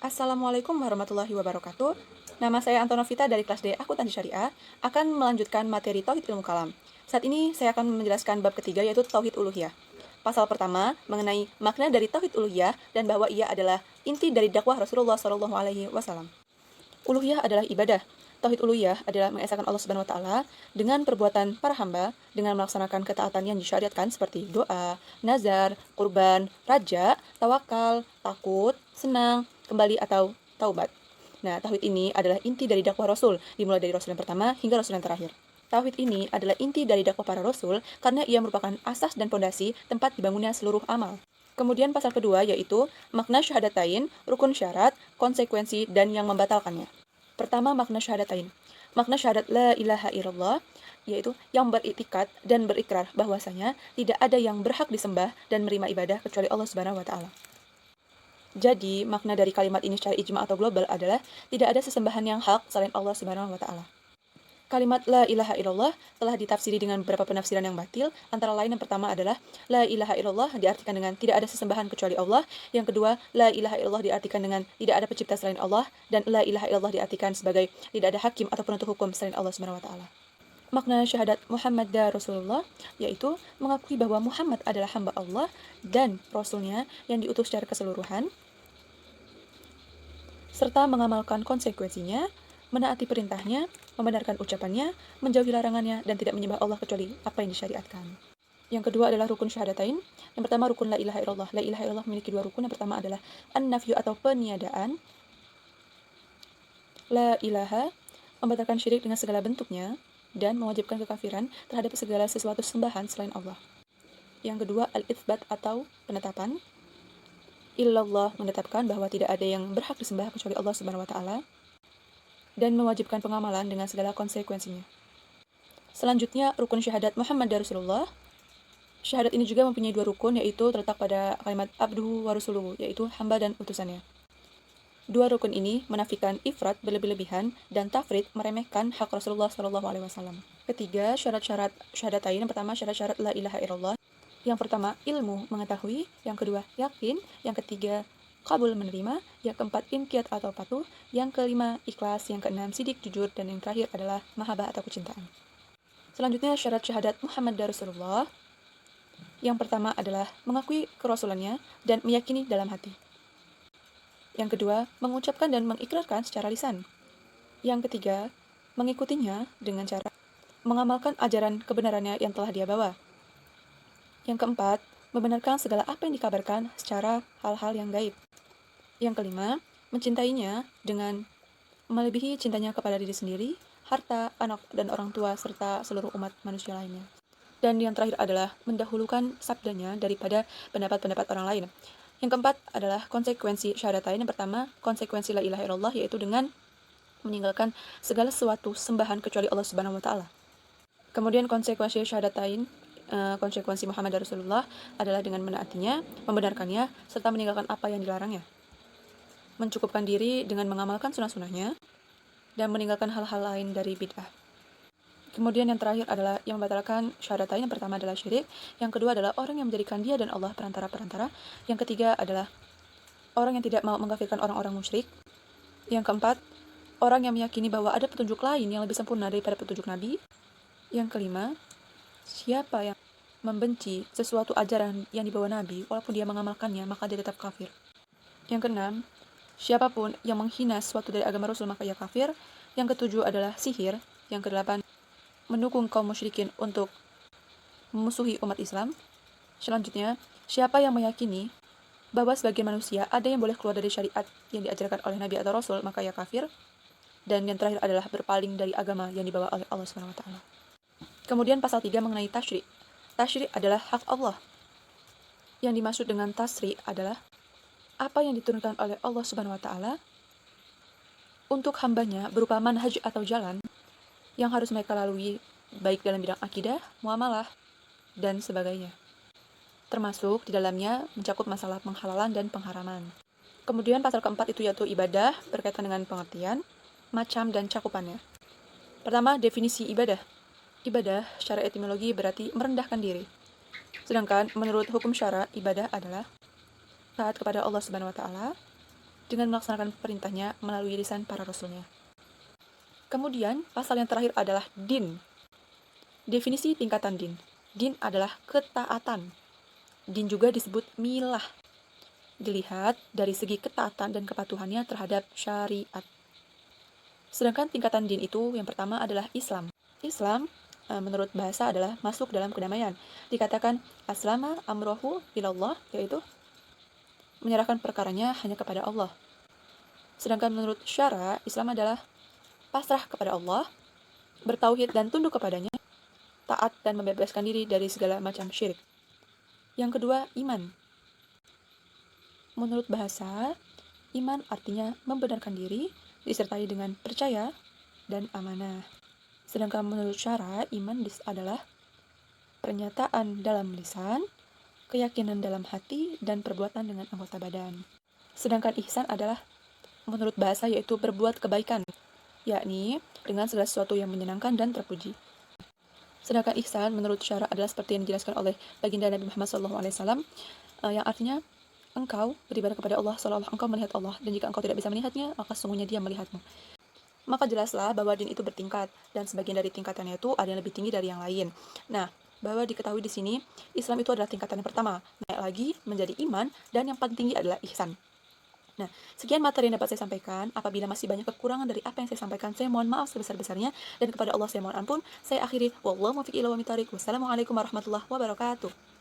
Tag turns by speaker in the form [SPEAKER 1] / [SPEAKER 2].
[SPEAKER 1] Assalamualaikum warahmatullahi wabarakatuh. Nama saya Antonovita dari kelas D Akuntansi Syariah akan melanjutkan materi Tauhid Ilmu Kalam. Saat ini saya akan menjelaskan bab ketiga yaitu Tauhid Uluhiyah. Pasal pertama mengenai makna dari Tauhid Uluhiyah dan bahwa ia adalah inti dari dakwah Rasulullah SAW. Uluhiyah adalah ibadah. Tauhid uluhiyah adalah mengesahkan Allah Subhanahu wa taala dengan perbuatan para hamba dengan melaksanakan ketaatan yang disyariatkan seperti doa, nazar, kurban, raja, tawakal, takut, senang, kembali atau taubat. Nah, tauhid ini adalah inti dari dakwah Rasul, dimulai dari Rasul yang pertama hingga Rasul yang terakhir. Tauhid ini adalah inti dari dakwah para Rasul karena ia merupakan asas dan pondasi tempat dibangunnya seluruh amal. Kemudian pasal kedua yaitu makna syahadatain, rukun syarat, konsekuensi, dan yang membatalkannya. Pertama, makna syahadatain. Makna syahadat la ilaha illallah yaitu yang beriktikad dan berikrar bahwasanya tidak ada yang berhak disembah dan menerima ibadah kecuali Allah Subhanahu wa taala. Jadi, makna dari kalimat ini secara ijma atau global adalah tidak ada sesembahan yang hak selain Allah Subhanahu wa taala. Kalimat la ilaha illallah telah ditafsiri dengan beberapa penafsiran yang batil, antara lain yang pertama adalah la ilaha illallah diartikan dengan tidak ada sesembahan kecuali Allah, yang kedua la ilaha illallah diartikan dengan tidak ada pencipta selain Allah, dan la ilaha illallah diartikan sebagai tidak ada hakim atau penuntut hukum selain Allah Subhanahu wa taala. Makna syahadat Muhammad dan Rasulullah yaitu mengakui bahwa Muhammad adalah hamba Allah dan Rasulnya yang diutus secara keseluruhan, serta mengamalkan konsekuensinya, menaati perintahnya, membenarkan ucapannya, menjauhi larangannya, dan tidak menyembah Allah kecuali apa yang disyariatkan. Yang kedua adalah rukun syahadatain. Yang pertama rukun la ilaha illallah. La ilaha illallah memiliki dua rukun. Yang pertama adalah an-nafyu atau peniadaan. La ilaha membatalkan syirik dengan segala bentuknya dan mewajibkan kekafiran terhadap segala sesuatu sembahan selain Allah. Yang kedua al-itsbat atau penetapan. Illallah menetapkan bahwa tidak ada yang berhak disembah kecuali Allah Subhanahu wa taala dan mewajibkan pengamalan dengan segala konsekuensinya. Selanjutnya, rukun syahadat Muhammad dan Rasulullah. Syahadat ini juga mempunyai dua rukun, yaitu terletak pada kalimat abduhu wa rasuluhu, yaitu hamba dan utusannya. Dua rukun ini menafikan ifrat berlebih-lebihan dan tafrid meremehkan hak Rasulullah SAW. Ketiga, syarat-syarat syahadatain. Yang pertama, syarat-syarat la ilaha illallah. Yang pertama, ilmu mengetahui. Yang kedua, yakin. Yang ketiga, kabul menerima, yang keempat inqiyad atau patuh, yang kelima ikhlas, yang keenam sidik jujur, dan yang terakhir adalah mahabbah atau kecintaan. Selanjutnya syarat syahadat Muhammad dan Rasulullah. Yang pertama adalah mengakui kerasulannya dan meyakini dalam hati. Yang kedua, mengucapkan dan mengikrarkan secara lisan. Yang ketiga, mengikutinya dengan cara mengamalkan ajaran kebenarannya yang telah dia bawa. Yang keempat, membenarkan segala apa yang dikabarkan secara hal-hal yang gaib. Yang kelima, mencintainya dengan melebihi cintanya kepada diri sendiri, harta, anak, dan orang tua, serta seluruh umat manusia lainnya. Dan yang terakhir adalah mendahulukan sabdanya daripada pendapat-pendapat orang lain. Yang keempat adalah konsekuensi syahadatain. Yang pertama, konsekuensi la ilaha illallah, yaitu dengan meninggalkan segala sesuatu sembahan kecuali Allah Subhanahu wa taala. Kemudian konsekuensi syahadatain, konsekuensi Muhammad dan Rasulullah adalah dengan menaatinya, membenarkannya, serta meninggalkan apa yang dilarangnya. Mencukupkan diri dengan mengamalkan sunnah-sunnahnya, dan meninggalkan hal-hal lain dari bid'ah. Kemudian yang terakhir adalah yang membatalkan syahadatain. Yang pertama adalah syirik, yang kedua adalah orang yang menjadikan dia dan Allah perantara-perantara, yang ketiga adalah orang yang tidak mau mengkafirkan orang-orang musyrik, yang keempat, orang yang meyakini bahwa ada petunjuk lain yang lebih sempurna daripada petunjuk Nabi, yang kelima, siapa yang membenci sesuatu ajaran yang dibawa Nabi walaupun dia mengamalkannya maka dia tetap kafir. Yang keenam, siapapun yang menghina sesuatu dari agama Rasul maka ia kafir. Yang ketujuh adalah sihir. Yang kedelapan, mendukung kaum musyrikin untuk memusuhi umat Islam. Selanjutnya, siapa yang meyakini bahwa sebagian manusia ada yang boleh keluar dari syariat yang diajarkan oleh Nabi atau Rasul maka ia kafir. Dan yang terakhir adalah berpaling dari agama yang dibawa oleh Allah SWT. Kemudian pasal 3 mengenai tasyri'. Tasyri' adalah hak Allah. Yang dimaksud dengan tasri' adalah apa yang diturunkan oleh Allah Subhanahu wa taala untuk hambanya berupa manhaj atau jalan yang harus mereka lalui baik dalam bidang akidah, muamalah, dan sebagainya. Termasuk di dalamnya mencakup masalah penghalalan dan pengharaman. Kemudian pasal keempat itu yaitu ibadah berkaitan dengan pengertian, macam, dan cakupannya. Pertama, definisi ibadah. Ibadah secara etimologi berarti merendahkan diri. Sedangkan menurut hukum syara, ibadah adalah taat kepada Allah Subhanahu wa taala, dengan melaksanakan perintahnya melalui lisan para rasulnya. Kemudian, pasal yang terakhir adalah din. Definisi tingkatan din. Din adalah ketaatan. Din juga disebut milah. Dilihat dari segi ketaatan dan kepatuhannya terhadap syariat. Sedangkan tingkatan din itu yang pertama adalah Islam. Islam menurut bahasa adalah masuk dalam kedamaian. Dikatakan aslama amrohu ilallah, yaitu menyerahkan perkaranya hanya kepada Allah. Sedangkan menurut syara, Islam adalah pasrah kepada Allah, bertauhid dan tunduk kepadanya, taat dan membebaskan diri dari segala macam syirik. Yang kedua, iman. Menurut bahasa, iman artinya membenarkan diri, disertai dengan percaya dan amanah. Sedangkan menurut syara, iman adalah pernyataan dalam lisan, keyakinan dalam hati, dan perbuatan dengan anggota badan. Sedangkan ihsan adalah menurut bahasa yaitu berbuat kebaikan, yakni dengan segala sesuatu yang menyenangkan dan terpuji. Sedangkan ihsan menurut syara adalah seperti yang dijelaskan oleh baginda Nabi Muhammad SAW, yang artinya engkau beribadah kepada Allah seolah-olah engkau melihat Allah, dan jika engkau tidak bisa melihatnya, maka sesungguhnya Dia melihatmu. Maka jelaslah bahwa din itu bertingkat, dan sebagian dari tingkatannya itu ada yang lebih tinggi dari yang lain. Nah, bahwa diketahui di sini, Islam itu adalah tingkatan yang pertama, naik lagi menjadi iman, dan yang paling tinggi adalah ihsan. Nah, sekian materi yang dapat saya sampaikan. Apabila masih banyak kekurangan dari apa yang saya sampaikan, saya mohon maaf sebesar-besarnya, dan kepada Allah saya mohon ampun. Saya akhiri, wallahu muwaffiq ila aqwamit thoriq. Wassalamualaikum warahmatullahi wabarakatuh.